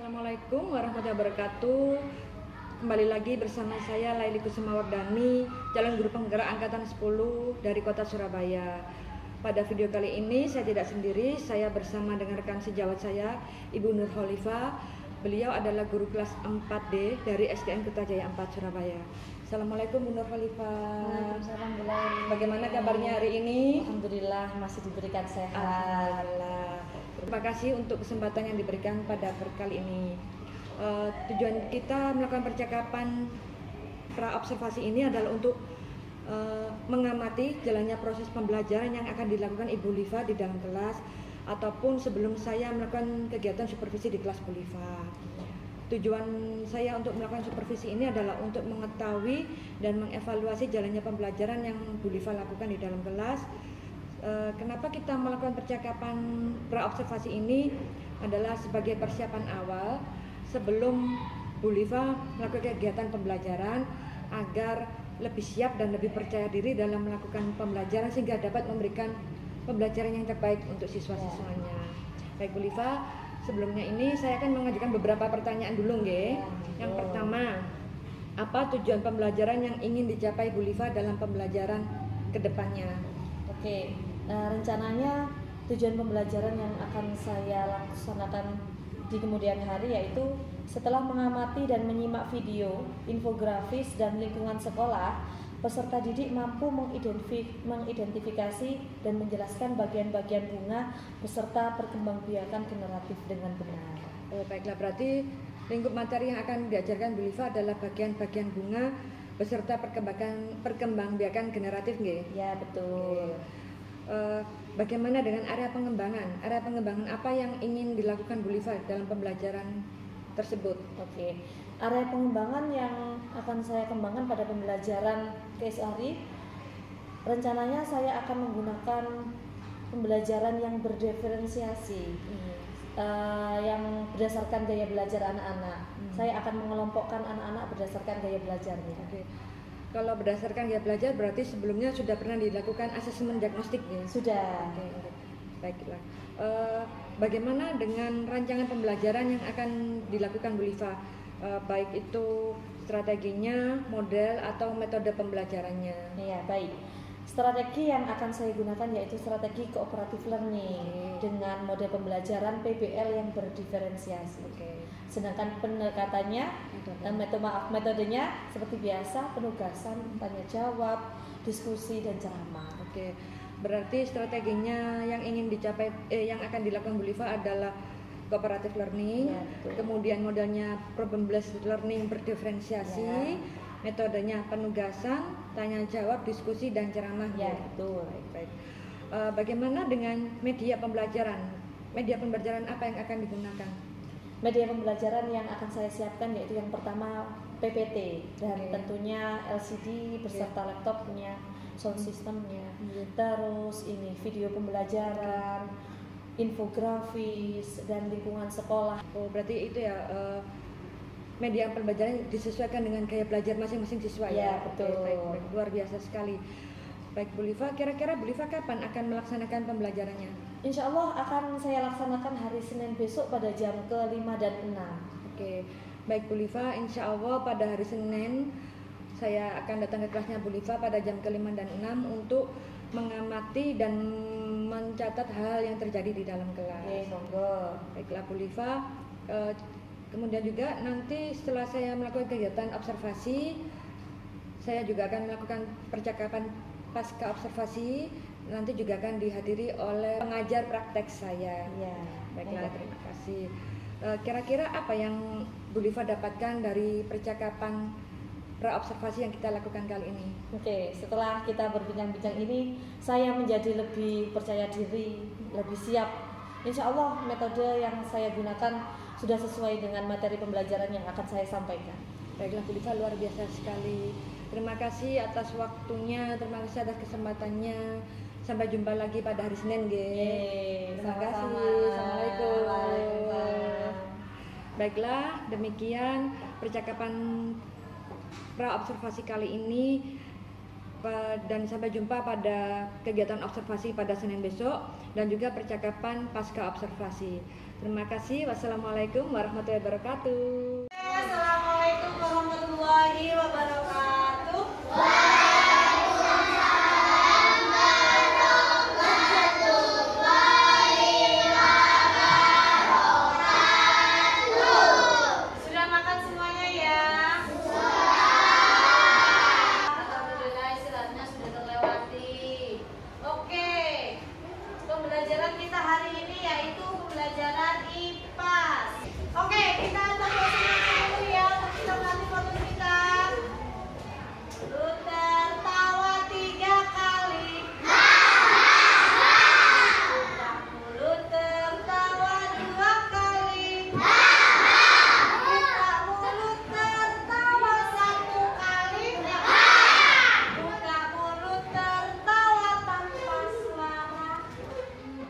Assalamualaikum warahmatullahi wabarakatuh. Kembali lagi bersama saya Laili Kusumawardani, calon guru penggerak angkatan 10 dari kota Surabaya. Pada video kali ini saya tidak sendiri, saya bersama dengan rekan sejawat saya, Ibu Nur Khalifah. Beliau adalah guru kelas 4D dari SDN Kertajaya 4 Surabaya. Assalamualaikum Bu Nur Khalifah. Waalaikumsalam Bu Laili. Bagaimana kabarnya hari ini? Alhamdulillah masih diberikan sehat. Alhamdulillah. Terima kasih untuk kesempatan yang diberikan pada kali ini. Tujuan kita melakukan percakapan pra-observasi ini adalah untuk mengamati jalannya proses pembelajaran yang akan dilakukan Ibu Liva di dalam kelas ataupun sebelum saya melakukan kegiatan supervisi di kelas Bu Liva. Tujuan saya untuk melakukan supervisi ini adalah untuk mengetahui dan mengevaluasi jalannya pembelajaran yang Bu Liva lakukan di dalam kelas. Kenapa kita melakukan percakapan pra-observasi ini adalah sebagai persiapan awal sebelum Bu Liva melakukan kegiatan pembelajaran agar lebih siap dan lebih percaya diri dalam melakukan pembelajaran sehingga dapat memberikan pembelajaran yang terbaik untuk siswa-siswanya. Baik Bu Liva, sebelumnya ini saya akan mengajukan beberapa pertanyaan dulu nggih. Yang pertama, apa tujuan pembelajaran yang ingin dicapai Bu Liva dalam pembelajaran ke depannya? Oke, rencananya tujuan pembelajaran yang akan saya laksanakan di kemudian hari yaitu setelah mengamati dan menyimak video, infografis dan lingkungan sekolah, peserta didik mampu mengidentifikasi dan menjelaskan bagian-bagian bunga beserta perkembangbiakan generatif dengan benar. Oh, baiklah, berarti lingkup materi yang akan diajarkan Bu Liva adalah bagian-bagian bunga beserta perkembangbiakan generatif nggih? Ya, betul. Bagaimana dengan area pengembangan? Area pengembangan apa yang ingin dilakukan Bu Liva dalam pembelajaran tersebut? Oke, area pengembangan yang akan saya kembangkan pada pembelajaran KSRI, rencananya saya akan menggunakan pembelajaran yang berdiferensiasi, yang berdasarkan gaya belajar anak-anak. Saya akan mengelompokkan anak-anak berdasarkan gaya belajarnya. Oke. Kalau berdasarkan gaya belajar berarti sebelumnya sudah pernah dilakukan asesmen diagnostik ya? Sudah. Oke. Baiklah. Bagaimana dengan rancangan pembelajaran yang akan dilakukan Bu Liva? Baik itu strateginya, model atau metode pembelajarannya? Iya, baik. Strategi yang akan saya gunakan yaitu strategi cooperative learning dengan model pembelajaran PBL yang berdiferensiasi. Sedangkan pendekatannya, metodenya seperti biasa, penugasan, tanya jawab, diskusi dan ceramah. Oke. Berarti strateginya yang ingin dicapai, yang akan dilakukan Bu Liva adalah cooperative learning, ya, kemudian modelnya problem based learning berdiferensiasi, ya. Metodenya penugasan, tanya jawab, diskusi dan ceramah. Ya, betul. Baik. Bagaimana dengan media pembelajaran? Media pembelajaran apa yang akan digunakan? Media pembelajaran yang akan saya siapkan yaitu yang pertama PPT dan tentunya LCD beserta laptopnya, sound systemnya, terus ini video pembelajaran, infografis dan lingkungan sekolah. Oh, berarti itu ya, media pembelajaran disesuaikan dengan gaya belajar masing-masing siswa ya? Betul. Baik, luar biasa sekali. Baik Bu Liva, kira-kira Bu Liva kapan akan melaksanakan pembelajarannya? Insya Allah akan saya laksanakan hari Senin besok pada jam ke-5 dan 6. Oke, baik Bu Liva, insya Allah pada hari Senin saya akan datang ke kelasnya Bu Liva pada jam ke-5 dan 6 untuk mengamati dan mencatat hal yang terjadi di dalam kelas. Oke, monggo. Baiklah Bu Liva, kemudian juga nanti setelah saya melakukan kegiatan observasi, saya juga akan melakukan percakapan pasca observasi, nanti juga akan dihadiri oleh pengajar praktek saya. Ya, baiklah, terima kasih. Kira-kira apa yang Bu Liva dapatkan dari percakapan pra-observasi yang kita lakukan kali ini? Oke, setelah kita berbincang-bincang ini, saya menjadi lebih percaya diri, lebih siap. Insya Allah metode yang saya gunakan sudah sesuai dengan materi pembelajaran yang akan saya sampaikan. Baiklah Bu Liva, luar biasa sekali. Terima kasih atas waktunya, terima kasih atas kesempatannya. Sampai jumpa lagi pada hari Senin, terima kasih. Assalamualaikum. Baiklah, demikian percakapan pra-observasi kali ini. dan sampai jumpa pada kegiatan observasi pada Senin besok dan juga percakapan pasca observasi. Terima kasih. Wassalamualaikum warahmatullahi wabarakatuh. Assalamualaikum warahmatullahi wabarakatuh. Sudah makan semuanya ya? Alhamdulillah istirahatnya sudah terlewati. Oke, pembelajaran kita hari ini yaitu pembelajaran IPAS. Oke, kita tepuk tangan dulu ya untuk kita melatih foto kita. Lu tertawa 3 kali. Buka mulut tertawa 2 kali. Buka mulut tertawa 1 kali. Buka mulut tertawa tanpa suara.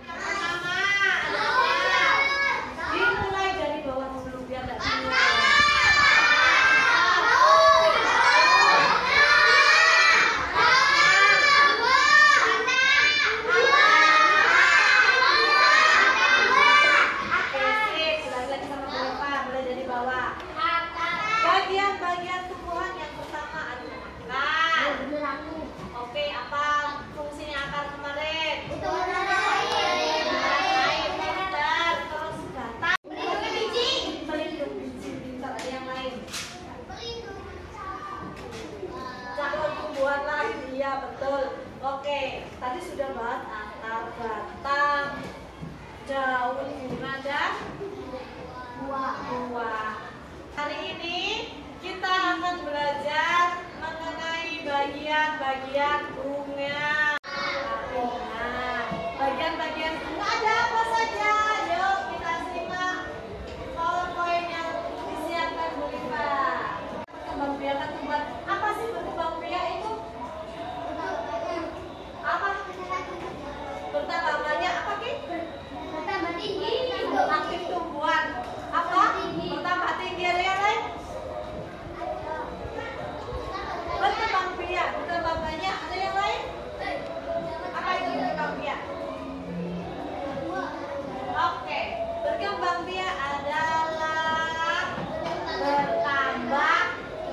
Sama-sama. Dimulai dari bawah dulu biar nggak bingung. Oke, sip. Ulangi lagi sama Bu Eva. Mulai dari bawah. Bagian-bagian tumbuhan yang pertama adalah akar. Oke, apa fungsinya akar kemarin? Air, pintar. Terus batang. Pelindung biji. Pintar. Ada yang lain? Calon tumbuhan lain. Iya, betul. Oke, tadi sudah bahas akar, batang, daun, bunga, dan buah. Hari ini kita akan belajar mengenai bagian-bagian bunga. Nah, bagian-bagian bunga ada apa saja? Yuk kita simak poin-poin yang disiapkan Bu Liva. Berkembang biakan tumbuhan. Apa sih berkembang biak itu? Apa? Bertambah banyak apa Ki? Aktif tumbuhan. Apa? Bertambah tinggi. Ada yang lain? Berkembang biak. Bertambah banyak. Ada yang lain? Apa itu berkembang biak? Oke, berkembang biak adalah bertambah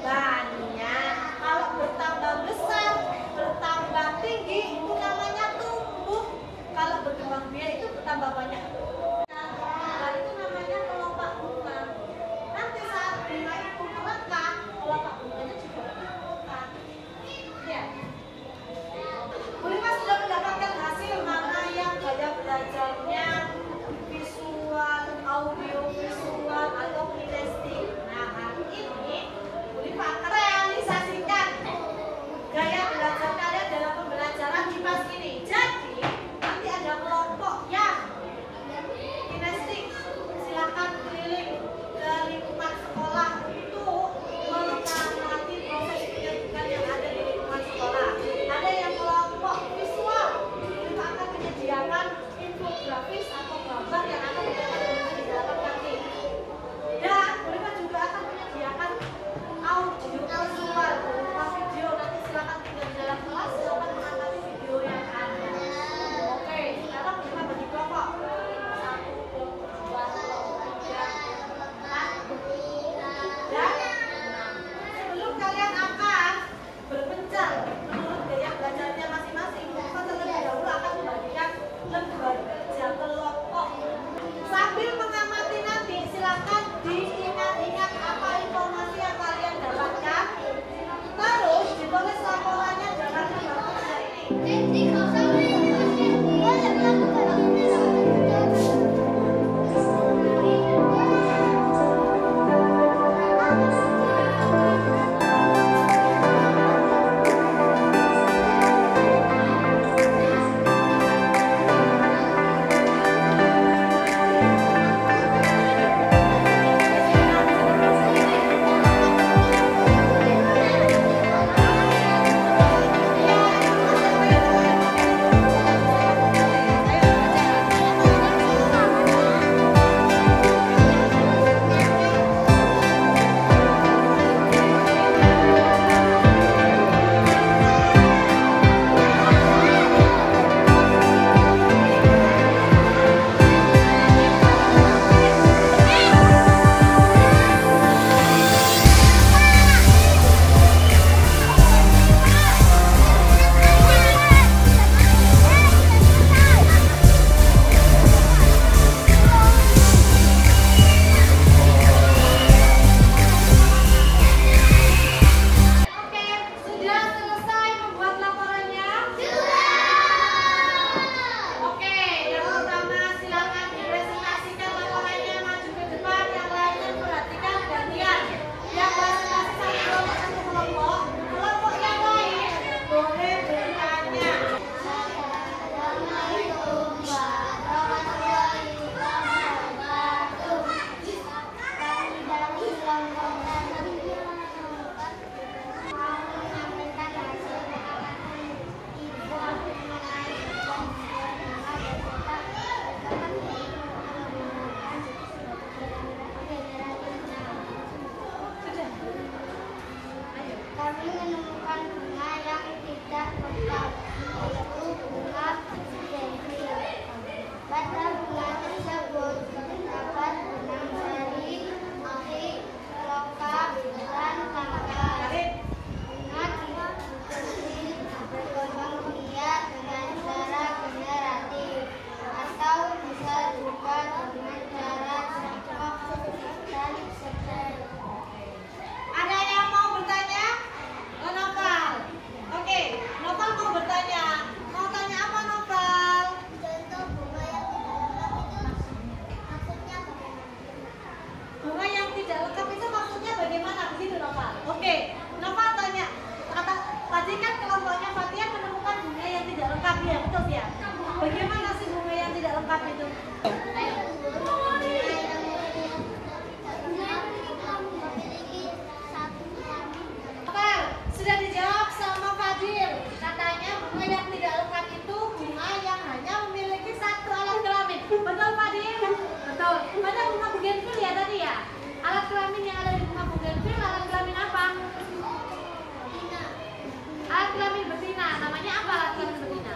banyak. Kalau bertambah besar, bertambah tinggi, itu namanya tumbuh. Kalau berkembang biak itu bertambah banyak. Nah, itu namanya kelopak bunga. Nanti saat bunga itu mekar, kelopak bunganya juga mekar. Ya. Bu Liva sudah mendapatkan hasil mana yang gaya belajarnya visual, audio visual, atau kinestik. Nah, hari ini Bu Liva akan realisasikan gaya belajar kalian dalam pembelajaran IPAS ini. Jadi, nanti ada kelompok yang lengkap itu. Oke, sudah dijawab sama Fadil. Katanya bunga yang tidak lengkap itu bunga yang hanya memiliki satu alat kelamin. Betul Fadil? Betul. Mana bunga bugenvil ya tadi ya? Alat kelamin yang ada di bunga bugenvil alat kelamin apa? Alat kelamin betina. Namanya apa alat kelamin betina?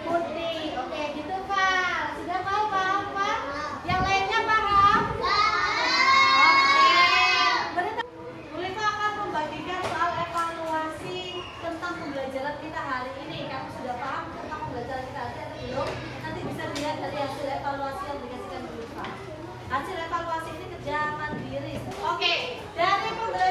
Putih. Oke, gitu Pak. Sudah tahu paham Pak? Yang lainnya paham? Oke. Berarti Mulifa akan membagikan soal evaluasi tentang pembelajaran kita hari ini. Kamu sudah paham tentang pembelajaran kita hari ini atau belum? Nanti bisa dilihat dari hasil evaluasi yang dikasihkan Mulifa. Hasil evaluasi ini kerja mandiri. Oke, dari pembelajaran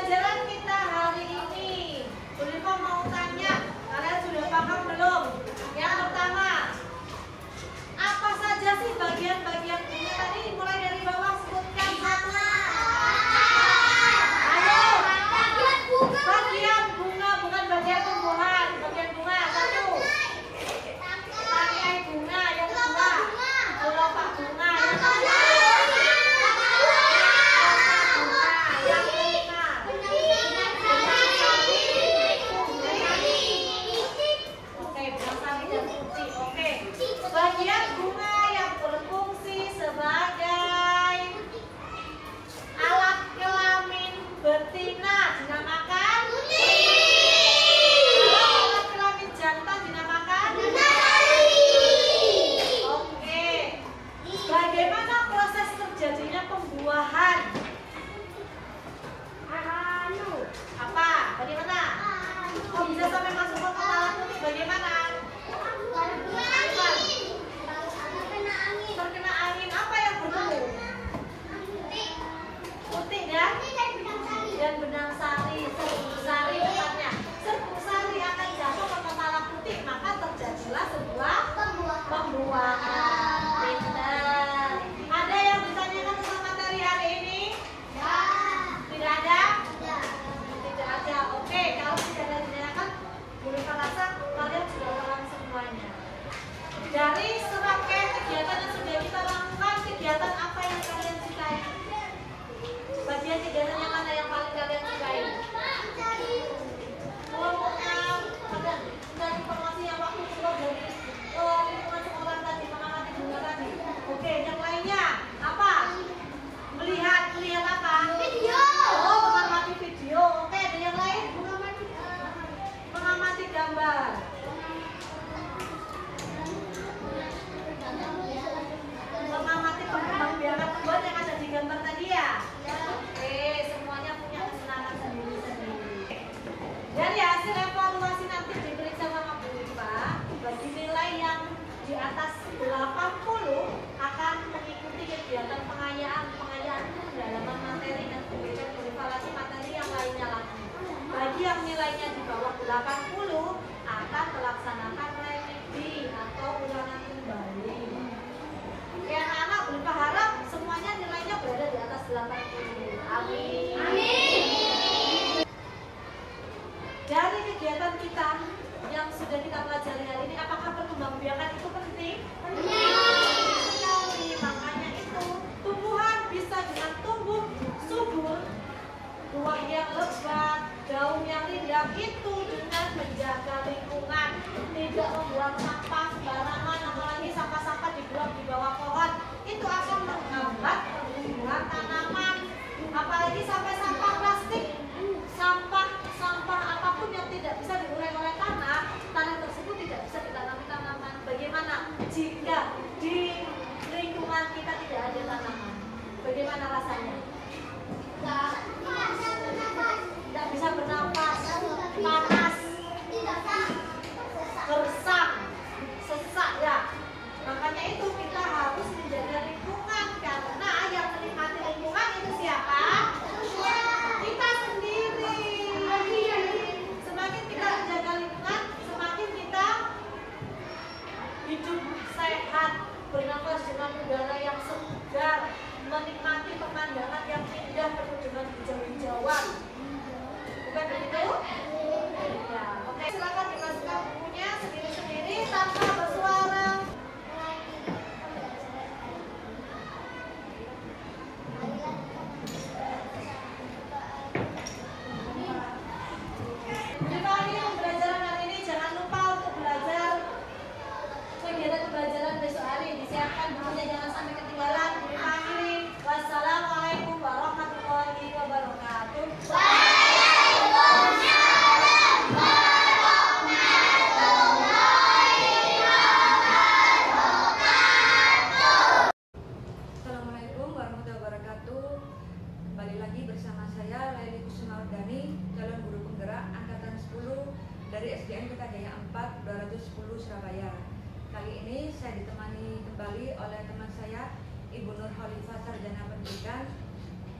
kembali oleh teman saya, Ibu Nur Khalifah, Sarjana Pendidikan.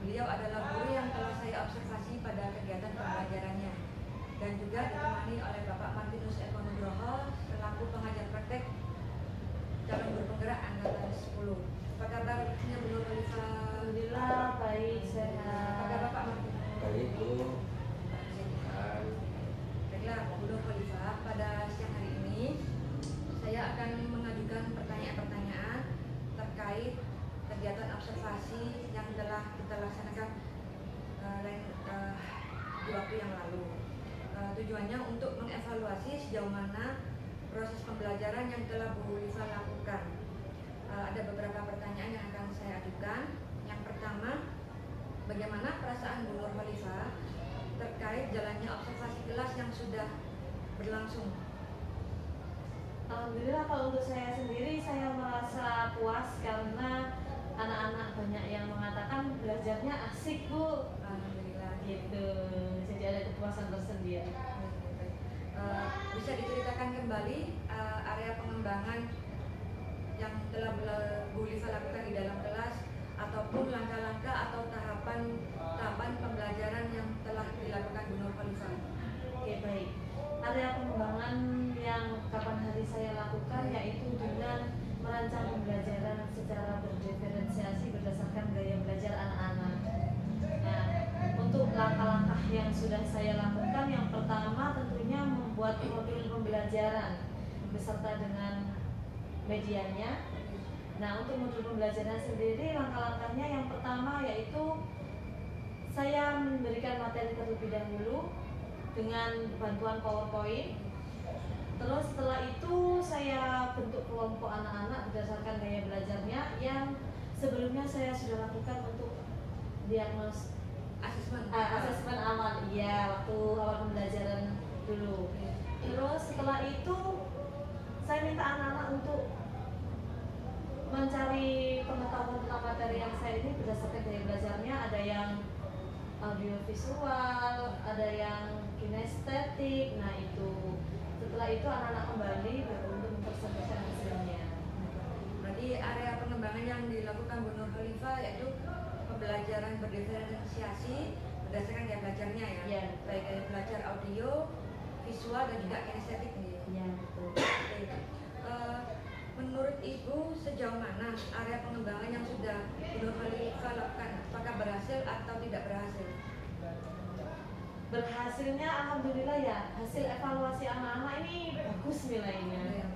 Beliau adalah guru yang telah saya observasi pada kegiatan pembelajarannya, dan juga ditemani oleh Bapak Martinus Eko Nugroho selaku pengajar praktek calon guru penggerak angkatan 10. Apa kabarnya Bu Nur Khalifah? Alhamdulillah baik, Apa sehat. kabar Bapak Martinus? Baik Bu. Baiklah Bu Nur Khalifah, pada siang hari ini saya akan mengajukan pertanyaan-pertanyaan terkait kegiatan observasi yang telah kita laksanakan di waktu yang lalu. Tujuannya untuk mengevaluasi sejauh mana proses pembelajaran yang telah Bu Lisa lakukan. Ada beberapa pertanyaan yang akan saya ajukan. Yang pertama, bagaimana perasaan Bu Nur Khalifah terkait jalannya observasi kelas yang sudah berlangsung? Alhamdulillah kalau untuk saya sendiri saya merasa puas karena anak-anak banyak yang mengatakan belajarnya asik Bu, Alhamdulillah. gitu. Jadi ada kepuasan tersendiri. Bisa diceritakan kembali area pengembangan yang telah Bu Lisa lakukan di dalam kelas, ataupun langkah-langkah atau tahapan pembelajaran yang telah dilakukan Bu Nur Khalifah? Oke, baik. Area pengembangan yang kapan hari saya lakukan yaitu dengan merancang pembelajaran secara berdiferensiasi berdasarkan gaya belajar anak-anak. Nah, untuk langkah-langkah yang sudah saya lakukan, yang pertama tentunya membuat modul pembelajaran beserta dengan medianya. Nah, untuk modul pembelajaran sendiri, langkah-langkahnya yang pertama yaitu saya memberikan materi terlebih dahulu dengan bantuan PowerPoint. Terus setelah itu saya bentuk kelompok anak-anak berdasarkan gaya belajarnya yang sebelumnya saya sudah lakukan untuk asesmen awal, iya, waktu awal pembelajaran dulu. Terus setelah itu saya minta anak-anak untuk mencari pengetahuan tentang materi yang saya ini berdasarkan gaya belajarnya. Ada yang audiovisual, ada yang kinestetik. Nah itu, setelah itu anak-anak kembali baru untuk mempresentasikan hasilnya. Berarti area pengembangan yang dilakukan Bu Nur Khalifah yaitu pembelajaran berdiferensiasi berdasarkan gaya belajarnya ya, Iya. baik gaya belajar audio, visual, dan juga kinestetik nih. Iya, betul. Oke. Menurut Ibu sejauh mana area pengembangan yang sudah Bu Nur Khalifah lakukan? Apakah berhasil atau tidak berhasil? Berhasilnya alhamdulillah ya, hasil evaluasi anak-anak ini bagus nilainya.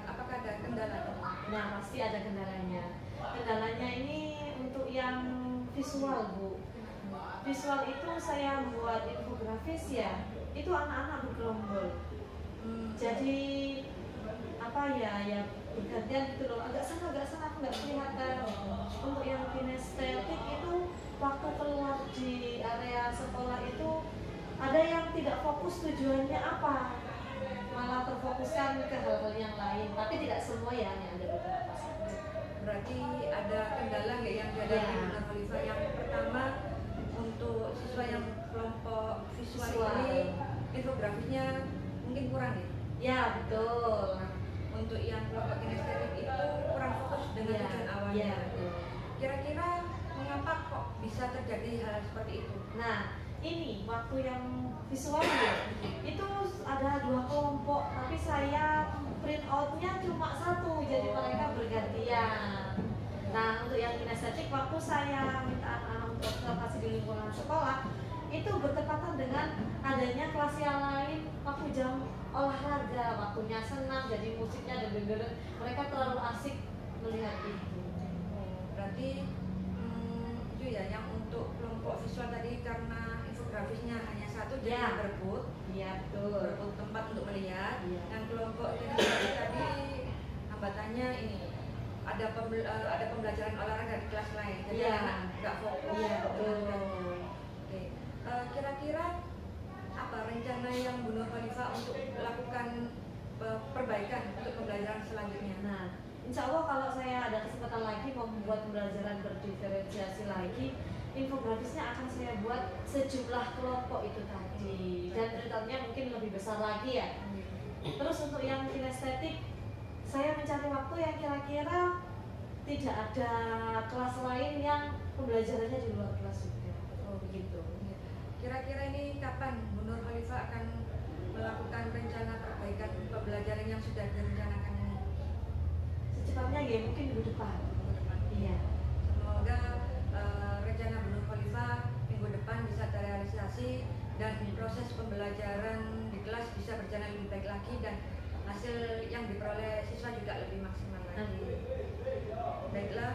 Apakah ada kendala? Nah pasti ada kendalanya. Kendalanya ini untuk yang visual Bu. Visual itu saya buat infografis ya, itu anak-anak bergerombol. Jadi apa ya bergantian gitu loh, agak sana aku nggak kelihatan. Untuk yang kinestetik itu waktu keluar di area sekolah itu ada yang tidak fokus tujuannya apa, malah terfokuskan ke hal-hal yang lain, tapi tidak semua ya, hanya ada beberapa saja. Berarti ada kendala nggak yang dihadapi Bu Nur Khalifah? Yang pertama, untuk siswa yang kelompok visual ini infografisnya mungkin kurang ya? Ya betul. Untuk yang kelompok kinestetik itu kurang fokus dengan tujuan awalnya. Ya, betul. Kira-kira mengapa kok bisa terjadi hal seperti itu? Nah, ini waktu yang visual ya, itu ada 2 kelompok, tapi saya print outnya cuma 1, jadi mereka bergantian. Nah, untuk yang kinestetik, waktu saya minta anak-anak untuk observasi di lingkungan sekolah, itu bertepatan dengan adanya kelas yang lain waktu jam olahraga, waktunya senang, jadi musiknya ada dengerin, mereka terlalu asik melihat itu. Berarti itu ya, yang untuk kelompok visual tadi karena infografisnya hanya 1 jadi Ya. berebut Betul. berebut tempat untuk melihat. Iya. Yang kelompok kinestetik tadi hambatannya ini ada pembelajaran olahraga di kelas lain, jadi Iya. anak nggak fokus. Iya, betul. Oke. Kira-kira apa rencana yang Bu Nur Khalifah untuk melakukan perbaikan untuk pembelajaran selanjutnya? Nah, insya Allah kalau saya ada kesempatan lagi mau membuat pembelajaran berdiferensiasi lagi, infografisnya akan saya buat sejumlah kelompok itu tadi, dan printounya mungkin lebih besar lagi ya. Terus untuk yang kinestetik, saya mencari waktu yang kira-kira tidak ada kelas lain yang pembelajarannya di luar kelas juga. Oh begitu. Kira-kira ini kapan Bu Nur Khalifah akan melakukan rencana perbaikan pembelajaran yang sudah direncanakan ini? Secepatnya ya, mungkin minggu depan. Iya. Semoga rencana Bu Nur Khalifah minggu depan bisa terrealisasi dan proses pembelajaran di kelas bisa berjalan lebih baik lagi dan hasil yang diperoleh siswa juga lebih maksimal lagi. Baiklah,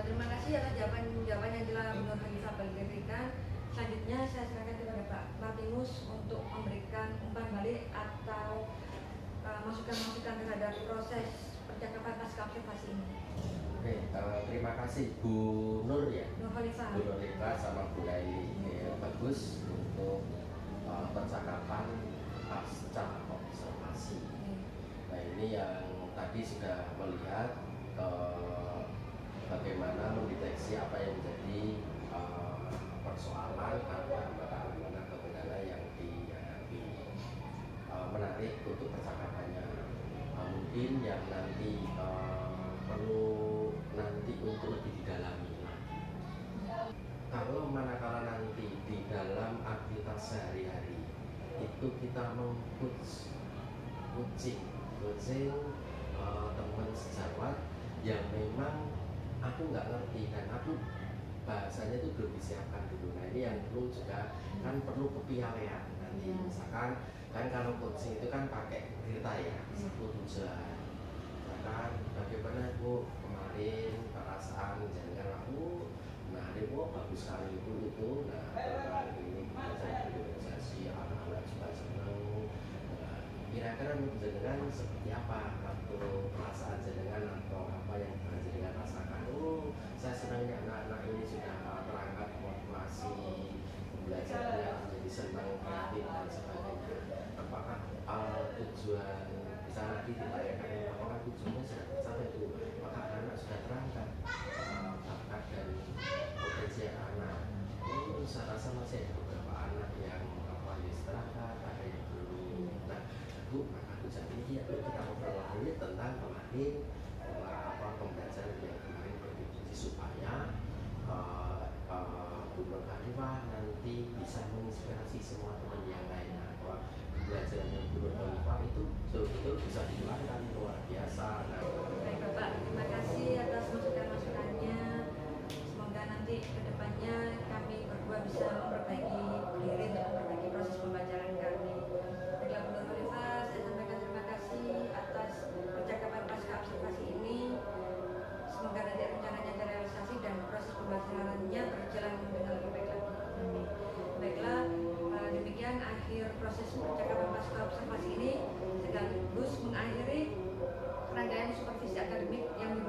terima kasih atas jawaban yang telah Bu Nur Khalifah berikan. Selanjutnya saya serahkan kepada Pak Martinus untuk memberikan umpan balik atau masukan-masukan terhadap proses percakapan pasca observasi ini. Oke, terima kasih Bu Nur ya. Nur Khalifah. Bu Nur Khalifah sama Bu Laili. Bagus untuk percakapan pasca observasi. Nah ini yang tadi sudah melihat bagaimana mendeteksi apa yang menjadi persoalan atau kendala yang dihadapi. Menarik untuk percakapannya. Mungkin yang nanti perlu nanti untuk lebih didalami lagi. Kalau manakala nanti di dalam aktivitas sehari-hari itu kita coaching teman sejawat yang memang aku nggak ngerti dan aku bahasanya itu belum disiapkan dulu. Nah ini yang perlu juga kan perlu kepiawaian nanti. Misalkan kan kalau coaching itu kan pakai cerita ya, satu tujuan. Misalkan bagaimana Bu kemarin perasaan jangan aku, nah ini Bu bagus sekali itu. Nah kali ini saya organisasi anak-anak juga senang. Kira-kira jenengan seperti apa atau perasaan jenengan atau apa yang jenengan rasakan? Oh, saya senangnya anak-anak ini sudah terangkat motivasi belajarnya menjadi senang, kreatif dan sebagainya. Apakah tujuan bisa lagi ditanyakan apakah tujuannya sudah tercapai itu? Apakah anak sudah terangkat bakat dan potensi anak? Ini saya rasa masih ada beberapa anak yang terangkat, ada yang belum. Nah, maka tujuan ini kita ngobrol lagi tentang kemarin pembelajaran yang kemarin berdiskusi supaya Bu Nur Khalifah nanti bisa menginspirasi semua teman yang lain bahwa pembelajaran yang Bu Nur Khalifah itu betul-betul bisa dilakukan luar biasa. Nah, baik Bapak, terima kasih atas masukan-masukannya. Semoga nanti kedepannya kami berdua bisa memperbaiki diri untuk memperbaiki proses pembelajaran kami. Baiklah Bu Nur Khalifah, saya sampaikan terima kasih atas percakapan pasca observasi ini. Semoga nanti rencananya terrealisasi dan proses pembelajarannya berjalan dengan lebih baik lagi. Baiklah, demikian akhir proses percakapan pasca observasi ini sekaligus mengakhiri rangkaian supervisi akademik yang